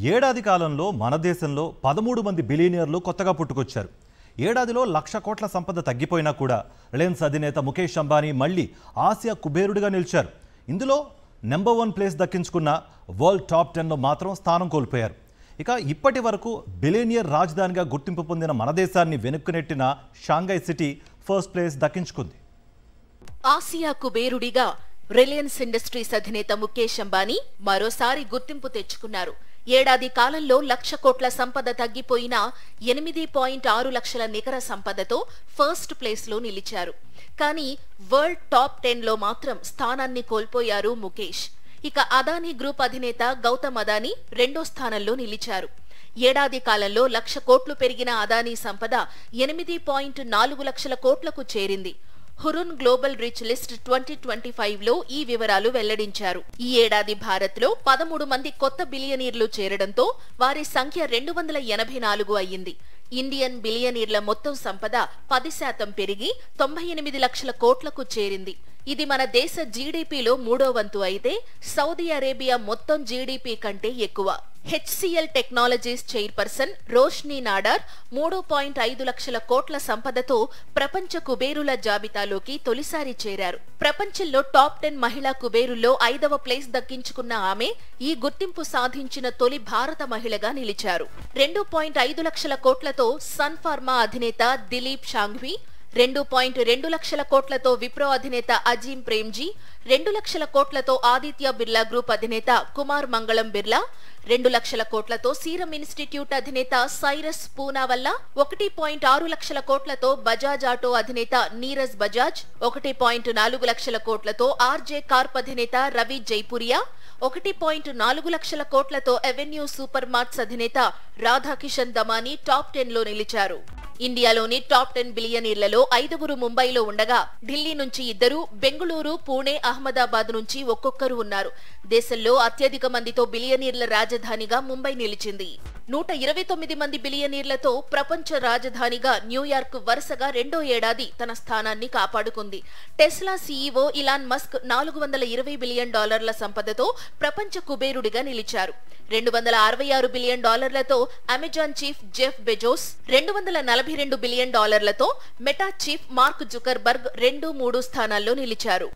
ఏడాది కాలంలో మన దేశంలో 13 మంది బిలియనీర్లు కొత్తగా పుట్టుకొచ్చారు. ఏడాదిలో 1,00,000 కోట్ల సంపద తగ్గిపోయినా కూడా రిలయన్స్ అధినేత ముఖేష్ అంబానీ మళ్ళీ ఆసియా కుబేరుడిగా నిలిచారు. ఇందులో నెంబర్ 1 ప్లేస్ దక్కించుకున్న వరల్డ్ టాప్ 10లో మాత్రం స్థానం కోల్పోయారు. ఇక ఇప్పటి వరకు బిలియనియర్ రాజధానిగా గుర్తింపు పొందిన మన దేశాన్ని వెనుక్కునెట్టిన షాంఘై సిటీ ఫస్ట్ ప్లేస్ దక్కించుకుంది. ఆసియా కుబేరుడిగా రిలయన్స్ ఇండస్ట్రీస్ అధినేత ముఖేష్ అంబానీ మరోసారి గుర్తింపు తెచ్చుకున్నారు. ఏడాది కాలంలో 1,00,000 కోట్ల సంపద తగ్గిపోయినా 8.6 లక్షల నికర సంపదతో ఫస్ట్ ప్లేస్ లో నిలిచారు. కానీ వరల్డ్ టాప్ 10లో మాత్రం స్థానాన్ని కోల్పోయారు ముఖేష్. ఇక అదానీ గ్రూప్ అధినేత గౌతమ్ అదానీ రెండో స్థానంలో నిలిచారు. ఏడాది కాలంలో 1,00,000 కోట్లు పెరిగిన అదానీ సంపద 8.4 లక్షల కోట్లకు చేరింది. హురున్ గ్లోబల్ రిచ్ లిస్ట్ 2025లో ఈ వివరాలు వెల్లడించారు. ఈ ఏడాది భారత్లో 13 మంది కొత్త బిలియనీర్లు చేరడంతో వారి సంఖ్య 284 అయ్యింది. ఇండియన్ బిలియనీర్ల మొత్తం సంపద 10% పెరిగి 98 లక్షల కోట్లకు చేరింది. ఇది మన దేశ జీడీపీలో 3వ వంతు అయితే సౌదీ అరేబియా మొత్తం జీడీపీ కంటే ఎక్కువ. HCl technologies chairperson Roshni Nadar 3.5 లక్షల కోట్ల సంపదతో ప్రపంచ కుబేరుల జాబితాలోకి తొలిసారి చేరారు. ప్రపంచంలో టాప్ 10 మహిళా కుబేరుల్లో 5వ ప్లేస్ దక్కించుకున్న ఆమె ఈ గుర్తింపు సాధించిన తొలి భారత మహిళగా నిలిచారు. 2.5 లక్షల కోట్లతో సన్ ఫార్మా అధినేత దిలీప్ షాంఘ్వి, 2.2 లక్షల కోట్లతో విప్రో అధినేత అజీం ప్రేమ్జీ, 2 లక్షల కోట్లతో ఆదిత్య బిర్లా గ్రూప్ అధినేత కుమార్ మంగళం బిర్లా, 2 లక్షల కోట్లతో సీరం ఇన్స్టిట్యూట్ అధినేత సైరస్ పూనావల్లా, 1.6 లక్షల కోట్లతో బజాజ్ ఆటో అధినేత నీరజ్ బజాజ్, 1.4 లక్షల కోట్లతో ఆర్జే కార్ప్ అధినేత రవి జైపురియా, 1.4 లక్షల కోట్లతో ఎవెన్యూ సూపర్ మార్ట్స్ అధినేత రాధాకిషన్ దమానీ టాప్ 10లో నిలిచారు. ఇండియాలోని టాప్ 10 బిలియనీర్లలో 5 ముంబైలో ఉండగా ఢిల్లీ నుంచి 2, బెంగళూరు, పూణే, అహ్మదాబాద్ నుంచి ఒక్కొక్కరు ఉన్నారు. దేశంలో అత్యధిక మందితో బిలియనీర్ల రాజధానిగా ముంబై నిలిచింది. 129 మంది బిలియనీర్లతో ప్రపంచ రాజధానిగా న్యూయార్క్ వరుసగా రెండో ఏడాది తన స్థానాన్ని కాపాడుకుంది. Tesla CEO Elon Musk $420 billion సంపదతో ప్రపంచ కుబేరుడిగా నిలిచారు. $266 billion Amazon chief Jeff Bezos, $242 billion Meta chief Mark Zuckerberg 2, 3 స్థానాల్లో నిలిచారు.